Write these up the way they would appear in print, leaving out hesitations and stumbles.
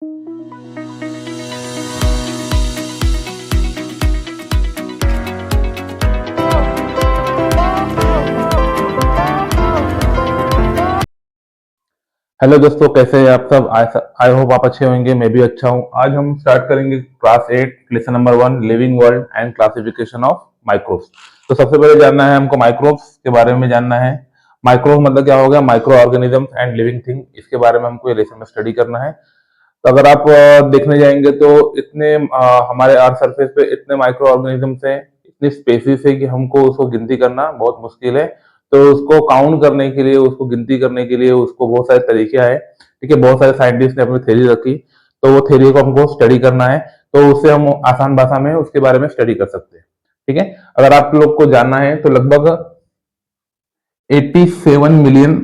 Hello दोस्तों, कैसे हैं आप सब। आई होप आप अच्छे होंगे। मैं भी अच्छा हूं। आज हम स्टार्ट करेंगे class 8 lesson number 1 living world and classification of microbes. तो सबसे पहले जानना है हमको माइक्रोब्स के बारे में जानना है। माइक्रोब मतलब क्या हो गया? Micro organism and living thing. इसके बारे में हमको ये लेसन में स्टडी करना है। तो अगर आप देखने जाएंगे तो इतने हमारे अर्थ सरफेस पे इतने माइक्रो ऑर्गेनिजम्स हैं, इतनी स्पेसीज है कि हमको उसको गिनती करना बहुत मुश्किल है। तो उसको काउंट करने के लिए, उसको गिनती करने के लिए उसको बहुत सारे तरीके आए। ठीक है, बहुत सारे साइंटिस्ट ने अपनी थ्योरी रखी, तो वो थ्योरी को हमको स्टडी करना है। तो उससे हम आसान भाषा में उसके बारे में स्टडी कर सकते हैं। ठीक है, अगर आप लोग को जानना है तो लगभग 87 मिलियन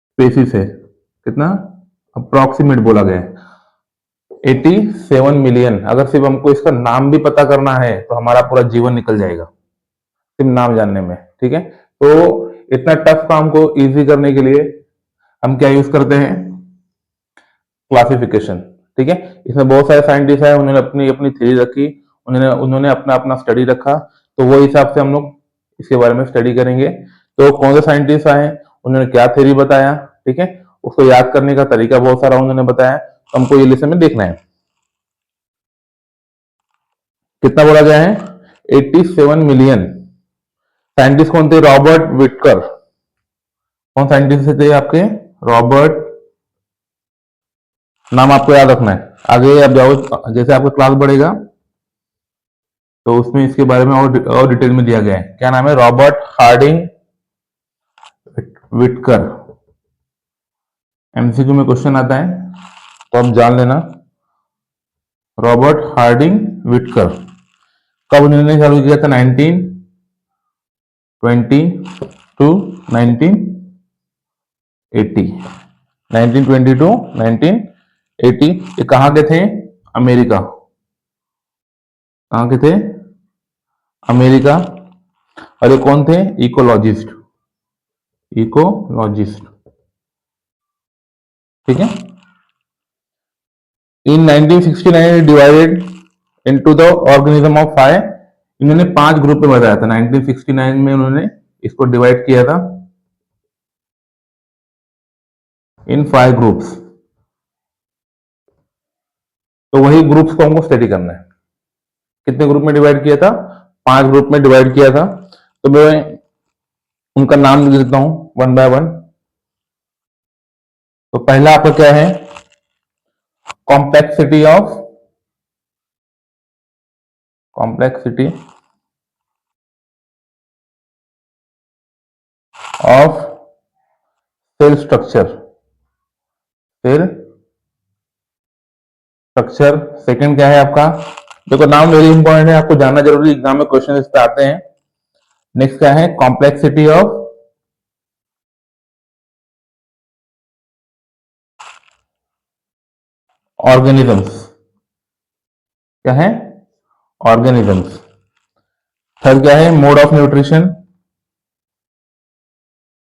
स्पेसीज है। कितना अप्रोक्सीमेट बोला गया है? 87 मिलियन। अगर सिर्फ हमको इसका नाम भी पता करना है तो हमारा पूरा जीवन निकल जाएगा सिर्फ नाम जानने में। ठीक है, तो इतना टफ काम को इजी करने के लिए हम क्या यूज करते हैं? क्लासिफिकेशन। ठीक है, इसमें बहुत सारे साइंटिस्ट हैं, उन्होंने अपनी अपनी थ्योरी रखी, उन्होंने उन्होंने अपना अपना स्टडी रखा। तो वो हिसाब से हम लोग इसके बारे में स्टडी करेंगे। तो कौन से साइंटिस्ट आए, उन्होंने क्या थ्योरी बताया, ठीक है, उसको याद करने का तरीका बहुत सारा उन्होंने बताया। तो हमको ये लेसन में देखना है। कितना बोला गया है? 87 मिलियन। साइंटिस्ट कौन थे? Robert Whittaker. कौन साइंटिस्ट थे आपके? रॉबर्ट। नाम आपको याद रखना है। आगे आप जाओ, जैसे आपका क्लास बढ़ेगा तो उसमें इसके बारे में और डिटेल में दिया गया है। क्या नाम है? Robert Harding Whittaker. एमसीक्यू में क्वेश्चन आता है तो आप जान लेना। Robert Harding Whittaker. कब उन्होंने चालू किया था? 1920 टू 1980। 1920 टू 1980। ये कहाँ के थे? अमेरिका। कहाँ के थे? अमेरिका। और ये कौन थे? इकोलॉजिस्ट। इकोलॉजिस्ट। ठीक है। इन 1969 divided into the organism of five. इन्होंने 5 ग्रुप में बताया था। 1969 में उन्होंने इसको डिवाइड किया था इन 5 ग्रुप्स। तो वही ग्रुप्स को हमको स्टडी करना है। कितने ग्रुप में डिवाइड किया था? 5 ग्रुप में डिवाइड किया था। तो मैं उनका नाम लिख देता हूं वन बाय वन। तो पहला आपका क्या है? Complexity of cell structure. Second क्या है आपका? देखो, नाम वेरी इंपॉर्टेंट है, आपको जानना जरूरी, एग्जाम में क्वेश्चन इस पे आते हैं। नेक्स्ट क्या है? Complexity of organisms. क्या है? ऑर्गेनिजम्स। थर्ड क्या है? Mode of nutrition.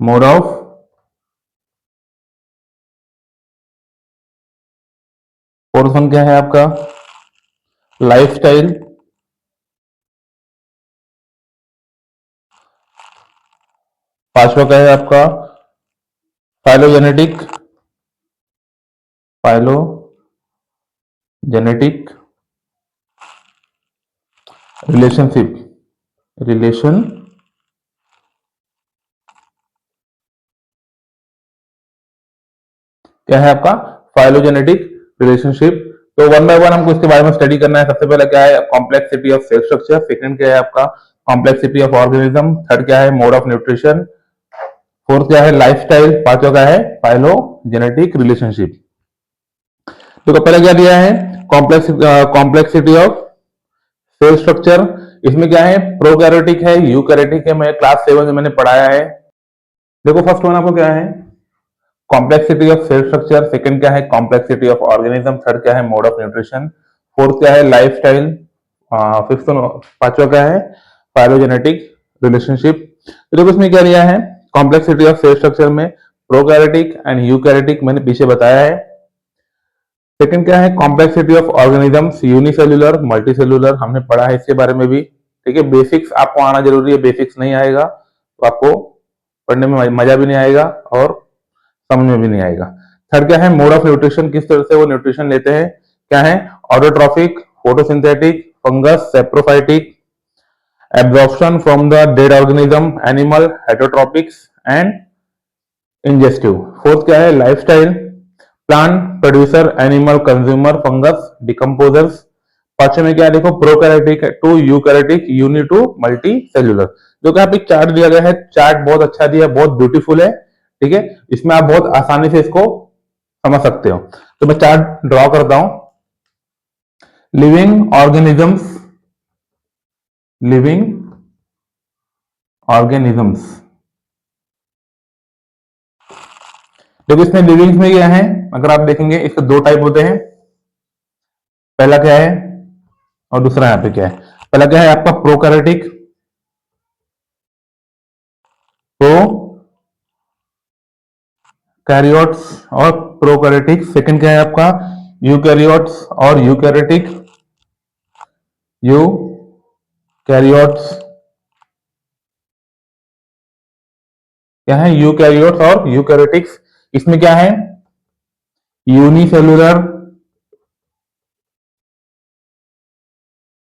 Mode of fourth one क्या है आपका? लाइफस्टाइल। पांचवा क्या है आपका? फाइलोजेनेटिक। Phylogenetic relationship. रिलेशन क्या है आपका? Phylogenetic relationship. तो वन बाय वन हमको इसके बारे में स्टडी करना है। सबसे पहले क्या है? Complexity of cell structure. Second क्या है आपका? Complexity of organism. थर्ड क्या है? Mode of nutrition. फोर्थ क्या है? लाइफस्टाइल। पांचवा क्या है? Phylogenetic relationship. तो पहले क्या दिया है? Complexity of cell structure. इसमें क्या है? प्रोकैरियोटिक है, यूकैरियोटिक है। मैं क्लास 7 में मैंने पढ़ाया है। देखो, फर्स्ट वन आपको क्या है? Complexity of cell structure. Second क्या है? Complexity of organism. थर्ड क्या है? Mode of nutrition. फोर्थ क्या है? लाइफस्टाइल। फिफ्थ पांचवा क्या है? Phylogenetic relationship. तो देखो, इसमें क्या दिया है? कॉम्प्लेक्सिटी ऑफ सेल स्ट्रक्चर में प्रोकैरियोटिक एंड यूकैरियोटिक मैंने पीछे बताया है। सेकंड क्या है, complexity of organisms, unicellular multicellular, हमने पढ़ा है इसके बारे में भी। ठीक है, बेसिक्स आपको आना जरूरी है, बेसिक्स नहीं आएगा तो आपको पढ़ने में मजा भी नहीं आएगा और समझ में भी नहीं आएगा। थर्ड क्या है, मोड ऑफ न्यूट्रिशन, किस तरह से वो न्यूट्रिशन लेते हैं, क्या है, autotrophic, photosynthetic, fungus, saprophytic, absorption from the dead organism, animal, heterotrophics and ingestive. Fourth क्या है, lifestyle, plant producer, animal consumer, fungus decomposers. पांचवें में क्या है, देखो, prokaryotic to eukaryotic, uni to multicellular. जो कि यहाँ पे चार्ट दिया गया है, चार्ट बहुत अच्छा दिया है, बहुत ब्यूटीफुल है। ठीक है, इसमें आप बहुत आसानी से इसको समझ सकते हो। तो मैं चार्ट ड्रॉ करता हूं। लिविंग ऑर्गेनिजम्स, लिविंग ऑर्गेनिजम्स, देखो इसमें लिविंग्स में क्या है, अगर आप देखेंगे इसके दो टाइप होते हैं। पहला क्या है और दूसरा यहाँ पे क्या है। पहला क्या है आपका प्रोकैरियोटिक, प्रोकैरियोट्स और प्रोकैरियोटिक। सेकंड क्या है आपका यूकैरियोट्स और यूकैरियोटिक, यूकैरियोट्स, क्या है, यूकैरियोट्स और यूकैरियोटिक्स। इसमें क्या है, यूनिसेल्युलर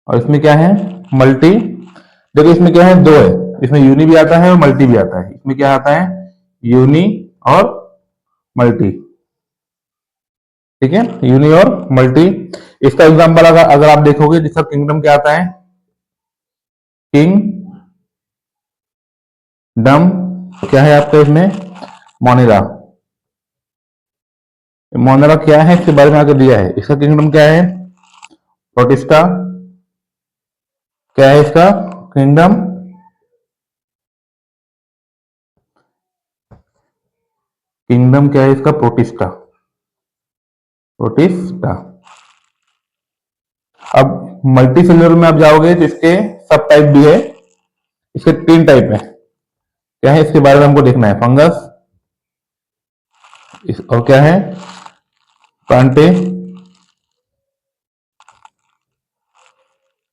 और इसमें क्या है, मल्टी। देखो इसमें क्या है, दो है, इसमें यूनि भी आता है और मल्टी भी आता है। इसमें क्या आता है, यूनि और मल्टी। ठीक है, यूनि और मल्टी। इसका एग्जांपल अगर आप देखोगे, जिसका किंगडम क्या आता है, किंगडम, क्या है आपका इसमें, मोनेरा। मोनेरा क्या है, इसके बारे में आगे दिया है। इसका किंगडम क्या है, प्रोटिस्टा। क्या है इसका किंगडम, किंगडम क्या है इसका, प्रोटिस्टा, प्रोटिस्टा। अब मल्टी सेल्यूलर में आप जाओगे तो इसके सब टाइप भी है। इसके तीन टाइप है। क्या है, इसके बारे में हमको देखना है, फंगस, और क्या है, प्लांटे,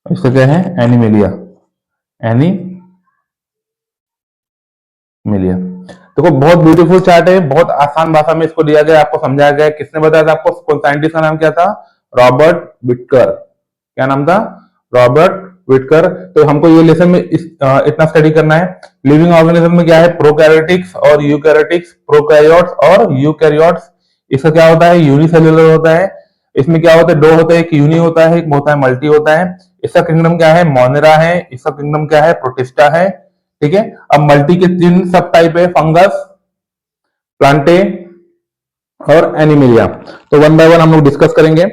इसका क्या है, एनिमेलिया, एनिमेलिया। देखो बहुत ब्यूटीफुल चार्ट है, बहुत आसान भाषा में इसको दिया गया, आपको समझाया गया। किसने बताया था आपको, साइंटिस्ट का नाम क्या था, रॉबर्ट विटकर। क्या नाम था, रॉबर्ट विटकर। तो हमको ये लेसन में इतना स्टडी करना है। लिविंग ऑर्गेनिज्म में क्या है, प्रोकैरियोटिक्स और यूकैरियोटिक्स, प्रोकैरियोट्स और यूकैरियोट्स। इसका क्या होता है, यूनिसेल्युलर होता है। इसमें क्या होता है, दो होते हैं, एक यूनि होता है, एक होता है मल्टी होता है। इसका किंगडम क्या है, मोनेरा है। इसका किंगडम क्या है, प्रोटिस्टा है। ठीक है, अब मल्टी के तीन सब टाइप है, फंगस, प्लांटे और एनिमेलिया। तो वन बाय वन हम लोग डिस्कस करेंगे।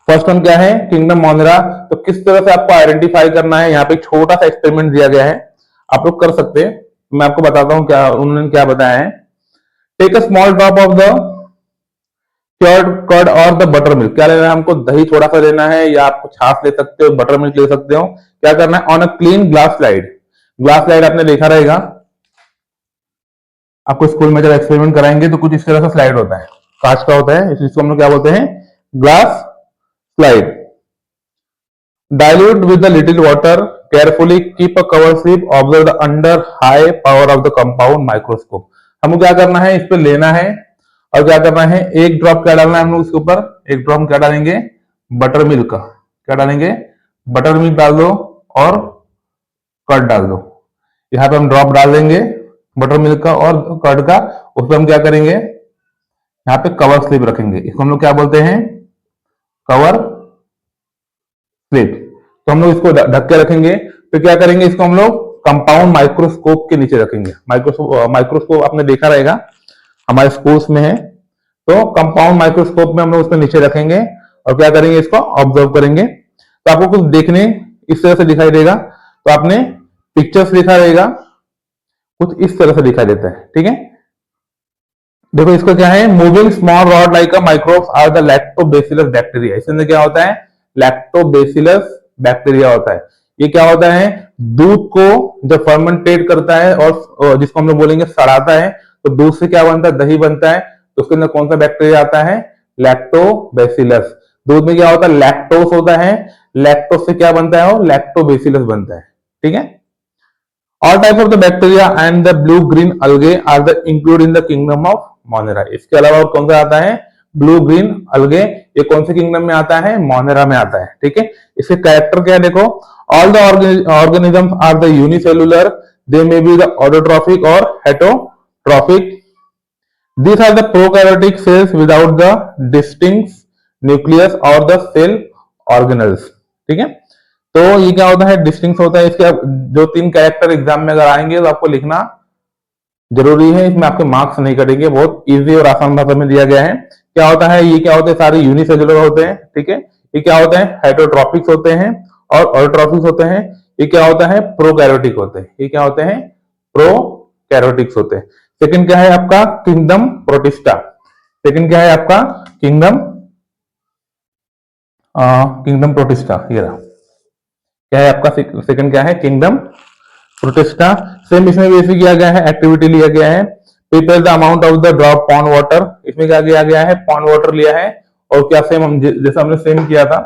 फर्स्ट वन क्या है, किंगडम मोनेरा। तो किस तरह से आपको आइडेंटिफाई करना है, यहाँ पे एक छोटा सा एक्सपेरिमेंट दिया गया है, आप लोग कर सकते हैं। मैं आपको बताता हूं क्या उन्होंने क्या बताया है। Take a small drop of the curd curd और द बटर मिल्क। क्या लेना है हमको, दही थोड़ा सा लेना है, या आपको छाछ ले सकते हो, बटर मिल्क ले सकते हो। क्या करना है, on a clean glass slide. Glass slide आपने देखा रहेगा, आपको स्कूल में जब एक्सपेरिमेंट कराएंगे तो कुछ इस तरह से स्लाइड होता है, कांच का होता है, इसको हम लोग क्या बोलते हैं, glass slide. Dilute with the little water, carefully keep a cover slip, observe the under high power of the compound microscope. हमको क्या करना है, इस पे लेना है और क्या करना है, एक ड्रॉप क्या डालना है हम लोग उसके ऊपर, एक ड्रॉप क्या डालेंगे, बटर मिल्क का। क्या डालेंगे, बटर मिल्क डाल दो और कर्ड डाल दो। यहाँ पे हम ड्रॉप डाल देंगे बटर मिल्क का और कर्ड का। उस पर हम क्या करेंगे, यहाँ पे कवर स्लिप रखेंगे, इसको हम लोग क्या बोलते हैं, कवर स्लिप। तो हम लोग इसको ढक के रखेंगे। फिर क्या करेंगे, इसको हम लोग कंपाउंड माइक्रोस्कोप के नीचे रखेंगे। माइक्रोस्कोप आपने देखा रहेगा, हमारे स्कूल्स में है। तो कंपाउंड माइक्रोस्कोप में हम लोग उसको नीचे रखेंगे और क्या करेंगे, इसको ऑब्जर्व करेंगे। तो आपको कुछ देखने इस तरह से दिखाई देगा। तो आपने पिक्चर्स देखा रहेगा, कुछ इस तरह से दिखाई देता है। ठीक है, देखो इसका क्या है, moving small rod like a microbes are the lactobacillus bacteria. इसके अंदर क्या होता है, लैक्टोबैसिलस बैक्टीरिया होता है। ये क्या होता है, दूध को जब फर्मेंटेट करता है और जिसको हम लोग बोलेंगे सड़ाता है, तो दूध से क्या बनता है, दही बनता है। तो उसके अंदर कौन सा बैक्टीरिया आता है, लैक्टोबैसिलस। दूध में क्या होता है, लैक्टोस होता है, लैक्टोस से क्या बनता है, वो लैक्टोबैसिलस बनता है। ठीक है। All types of the bacteria and the blue green algae are the included in the kingdom of Monera। इसके अलावा और कौन सा आता है, ब्लू ग्रीन algae, ये कौन से किंगडम में आता है, मोनेरा में आता है। ठीक है। इसके कैरेक्टर क्या है, देखो, all the organisms are the unicellular, they may be the autotrophic और heterotrophic. These are the prokaryotic cells without the distinct nucleus or the cell organelles। ठीक है। तो ये क्या होता है, डिस्टिंक्ट होता है। इसके जो 3 कैरेक्टर एग्जाम में अगर आएंगे तो आपको लिखना जरूरी है, इसमें आपके मार्क्स नहीं कटेंगे, बहुत इजी और आसान भाषा में दिया गया है। क्या होता है, ये क्या होते हैं, सारे यूनिसेलुलर होते हैं। ठीक है। ये क्या होते हैं, हेटरोट्रॉफिक्स होते हैं और ऑटोट्रॉफिक्स होते हैं। ये क्या होता है, प्रोकैरियोटिक होते हैं। ये क्या होते हैं, प्रोकैरियोटिक्स होते हैं। सेकंड क्या है आपका, किंगडम प्रोटिस्टा। सेकंड क्या है आपका, किंगडम प्रोटिस्टा। ये रहा, क्या है आपका सेकंड, क्या है, किंगडम प्रोटिस्टा। सेम इसमें भी ऐसे किया गया है, एक्टिविटी लिया गया है, prepare the amount of the drop pond water. इसमें क्या किया गया है, पॉन्ड वाटर लिया है और क्या सेम हम जैसा हमने सेम किया था,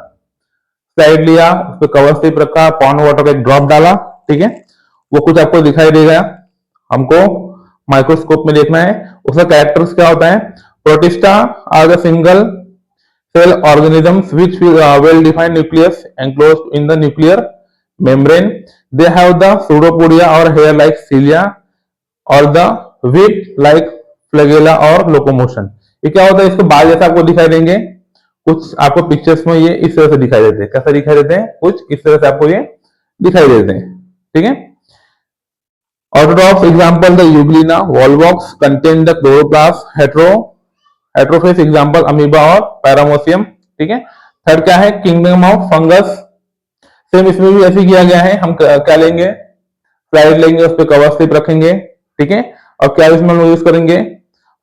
स्लाइड लिया, उस पर कवर स्लिप रखा, पॉन्ड वाटर का एक ड्रॉप डाला। ठीक है। वो कुछ आपको दिखाई देगा, हमको माइक्रोस्कोप में देखना है। उसका कैरेक्टर्स क्या होता है, protista are the single cell organisms which well defined nucleus enclosed in the nuclear membrane। They have the pseudopodia or hair like cilia or the whip like flagella और locomotion। ये क्या होता है, इसके बाल जैसा आपको दिखाई देंगे, कुछ आपको पिक्चर्स में ये इस तरह से दिखाई देते हैं। कैसा दिखाई देते हैं, कुछ इस तरह से आपको ये दिखाई देते हैं। ठीक है। Autotrophs example the euglena, volvox contain the chloroplast, heterotrophs example amoeba और पैरामोसियम। ठीक है। थर्ड क्या है, किंगडम ऑफ फंगस। सेम इसमें भी ऐसे किया गया है, हम क्या लेंगे, स्लाइड लेंगे, उस पर कवर स्लिप रखेंगे। ठीक है। और क्या इसमें हम यूज करेंगे,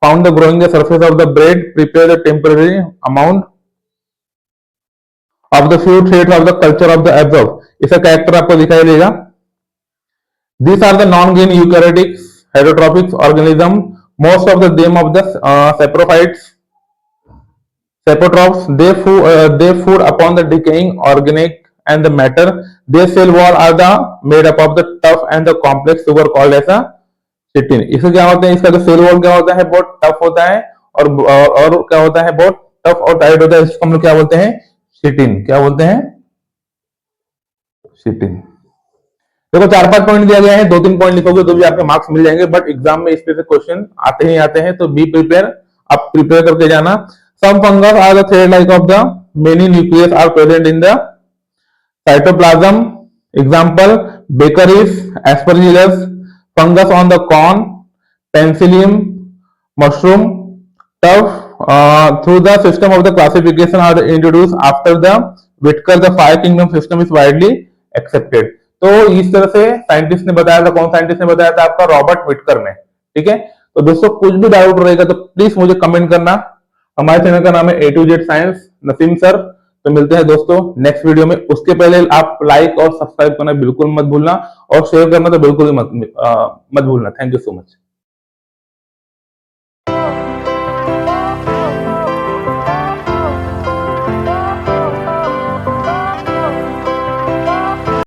found the growing the surface of the bread, prepare the temporary amount of the few threads of the culture of the absorb. इसका कैरेक्टर आपको दिखाई देगा। These are the non-green eukaryotic heterotrophic organism. Most of them of the saprophytes, saprotrophs. They food upon the decaying organic and the matter. Their cell wall are the made up of the tough and the complex sugar called as a chitin। इसका क्या होता है, इसका जो cell wall क्या होता है, बहुत टफ होता है और क्या होता है, बहुत टफ और टाइट होता है। इसको हम लोग क्या बोलते हैं, चिटिन। क्या बोलते हैं, चिटिन। देखो 4-5 पॉइंट दिया गया है, 2-3 पॉइंट लिखोगे तो भी आपके मार्क्स मिल जाएंगे, बट एग्जाम में इस पे से क्वेश्चन आते ही आते हैं, तो बी प्रिपेयर, आप प्रिपेयर करके जाना। Some fungus are the thread like of the many nucleus are present in the cytoplasm. Example bakers, aspergillus, fungus on the corn, penicillium, mushroom. Through the system of the classification are introduce after the Whittaker, the 5 kingdom system is widely accepted. तो इस तरह से scientist ने बताया था, कौन scientist ने बताया था, आपका रॉबर्ट विटकर ने। ठीक है। तो दोस्तों कुछ भी डाउट रहेगा तो प्लीज मुझे कमेंट करना। हमारे चैनल का नाम है A to Z science, Naseem sir. तो मिलते हैं दोस्तों नेक्स्ट वीडियो में। उसके पहले आप लाइक और सब्सक्राइब करना बिल्कुल मत भूलना और शेयर करना तो बिल्कुल मत भूलना। Thank you so much.